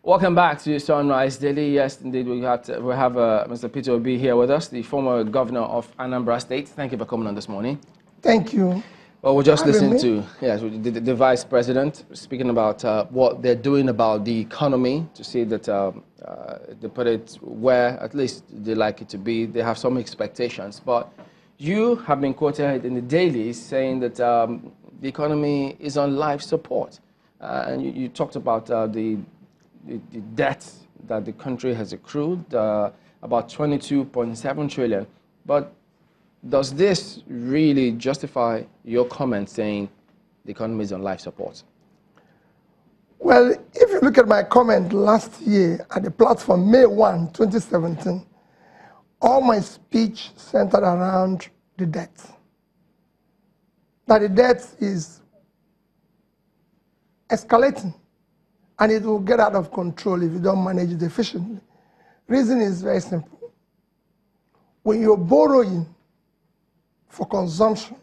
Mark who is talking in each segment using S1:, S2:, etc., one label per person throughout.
S1: Welcome back to Sunrise Daily. Yes, indeed, we have Mr. Peter Obi here with us, the former governor of Anambra State. Thank you for coming on this morning.
S2: Thank you.
S1: Well, we just listened to the vice president speaking about what they're doing about the economy to see that they put it where at least they like it to be. They have some expectations, but you have been quoted in the dailies saying that the economy is on life support, and you talked about the debt that the country has accrued, about 22.7 trillion. But does this really justify your comment saying the economy is on life support?
S2: Well, if you look at my comment last year at the platform, May 1, 2017, all my speech centered around the debt. That the debt is escalating, and it will get out of control if you don't manage it efficiently. Reason is very simple. When you're borrowing for consumption,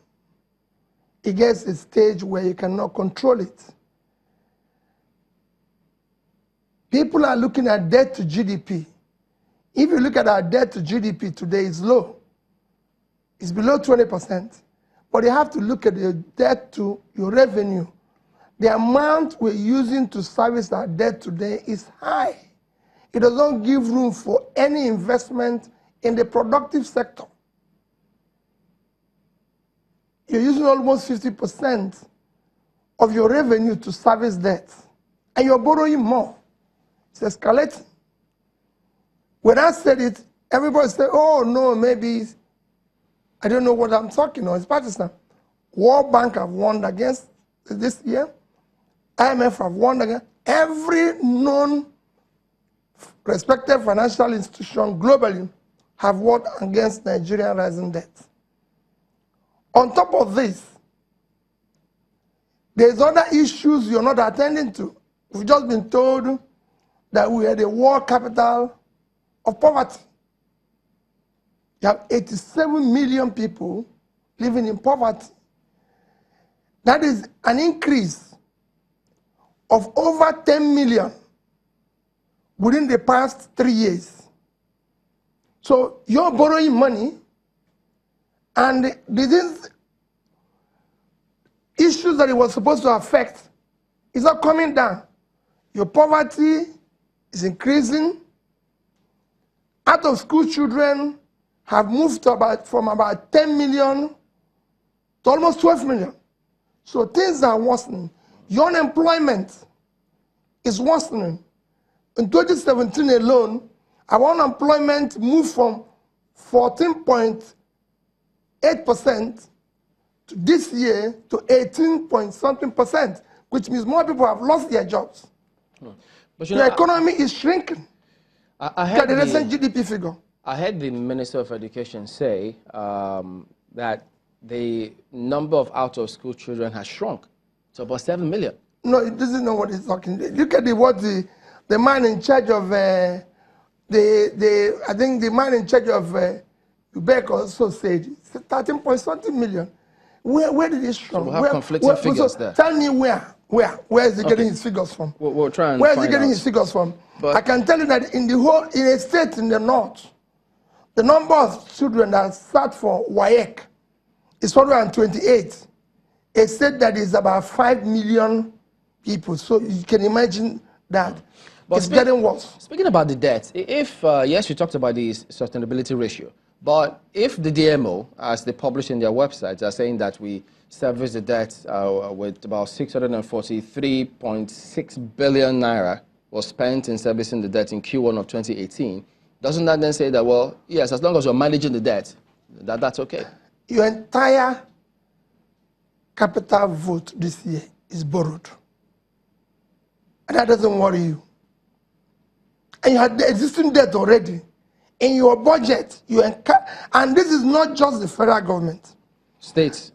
S2: it gets a stage where you cannot control it. People are looking at debt to GDP. If you look at our debt to GDP today, it's low. It's below 20%. But you have to look at the debt to your revenue. The amount we're using to service our debt today is high. It does not give room for any investment in the productive sector. You're using almost 50% of your revenue to service debt, and you're borrowing more. It's escalating. When I said it, everybody said, oh, no, maybe, I don't know what I'm talking about. It's Pakistan. World Bank have warned against this year. IMF have warned against. Every non-respected financial institution globally have warned against Nigerian rising debt. On top of this, there's other issues you're not attending to. We've just been told that we are the world capital of poverty. You have 87 million people living in poverty. That is an increase of over 10 million within the past 3 years. So you're borrowing money, and these issues that it was supposed to affect is not coming down. Your poverty is increasing. Out of school children have moved to from about 10 million to almost 12 million. So things are worsening. Your unemployment is worsening. In 2017 alone, our unemployment moved from 14.8% to this year to 18-point-something%, which means more people have lost their jobs. But the economy is shrinking.
S1: I heard
S2: the recent GDP figure.
S1: I heard the Minister of Education say that the number of out-of-school children has shrunk to about 7 million.
S2: No, it doesn't know what he's talking. Look at what the man in charge of I think the man in charge of Quebec also said 13-point-something million. Where did it shrunk?
S1: So we'll have conflicting figures there.
S2: Tell me where is he getting his figures from?
S1: We'll try and
S2: where is he getting his figures from? But I can tell you that in a state in the north, the number of children that start for WAEC is 128. A state that is about 5 million people. So you can imagine that it's getting worse.
S1: Speaking about the debt, if, yes, you talked about the sustainability ratio, but if the DMO, as they publish in their websites, are saying that we service the debt with about 643.6 billion naira was spent in servicing the debt in Q1 of 2018, doesn't that then say that, well, yes, as long as you're managing the debt, that's okay?
S2: Your entire capital vote this year is borrowed. And that doesn't worry you. And you had the existing debt already. In your budget, and this is not just the federal government.
S1: States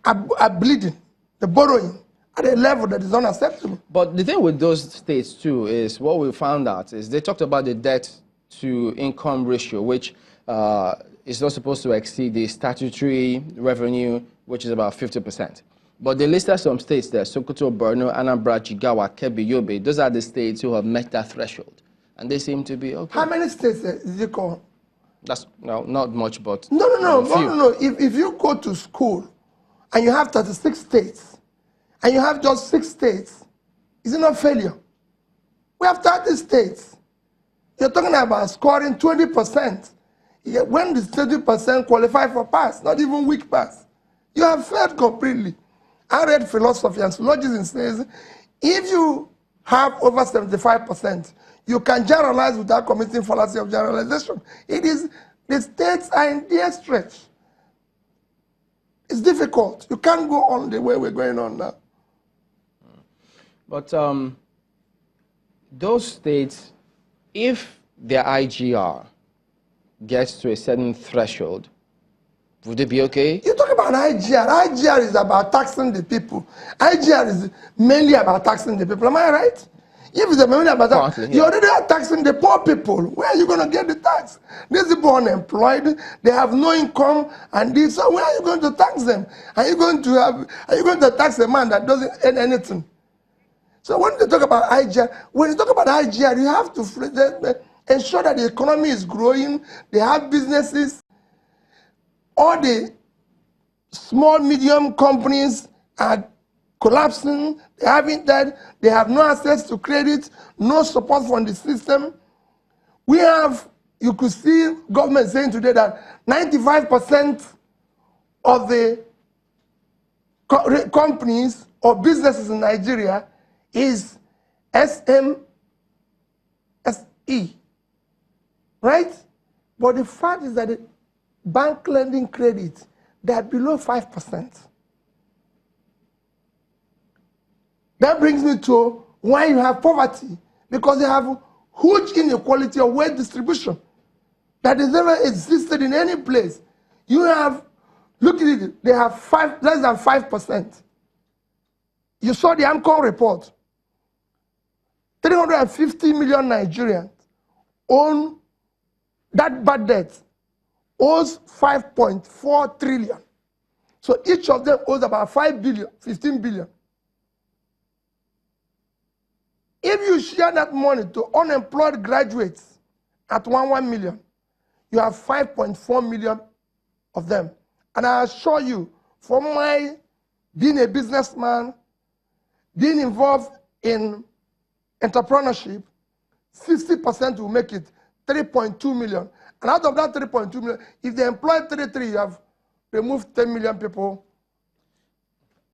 S2: are bleeding, the borrowing at a level that is unacceptable.
S1: But the thing with those states too is what we found out is they talked about the debt to income ratio, which is not supposed to exceed the statutory revenue, which is about 50%. But they listed some states there: Sokoto, Borno, Anambra, Jigawa, Kebbi, Yobe. Those are the states who have met that threshold, and they seem to be okay.
S2: How many states is it called?
S1: That's no, not much, but
S2: No. If you go to school and you have 36 states and you have just 6 states, is it not failure? We have 30 states. You're talking about scoring 20%. When the 20% qualify for pass, not even weak pass, you have failed completely. I read philosophy and syllogism says if you have over 75%, you can generalize without committing fallacy of generalization. It is, the states are in their stretch. It's difficult. You can't go on the way we're going on now.
S1: But those states, if their IGR gets to a certain threshold, would it be okay?
S2: You talk about IGR. IGR is about taxing the people. IGR is mainly about taxing the people. Am I right? If it's mainly about that, you already are taxing the poor people. Where are you going to get the tax? These people are unemployed. They have no income, and this. So where are you going to tax them? Are you going to tax a man that doesn't earn anything? So when you talk about IGR, you have to ensure that the economy is growing. They have businesses. All the small, medium companies are collapsing. They haven't that. They have no access to credit, no support from the system. We have, you could see government saying today that 95% of the companies or businesses in Nigeria is SMSE, right? But the fact is that the bank lending credit, they are below 5%. That brings me to why you have poverty, because they have huge inequality of wealth distribution that has never existed in any place. You have, look at it, they have less than 5%. You saw the AMCON report. 350 million Nigerians own that bad debt, owes 5.4 trillion. So each of them owes about 5 billion, 15 billion. If you share that money to unemployed graduates at 1 million, you have 5.4 million of them. And I assure you, from my being a businessman, being involved in entrepreneurship, 60% will make it, 3.2 million. And out of that 3.2 million, if they employ 33, you have removed 10 million people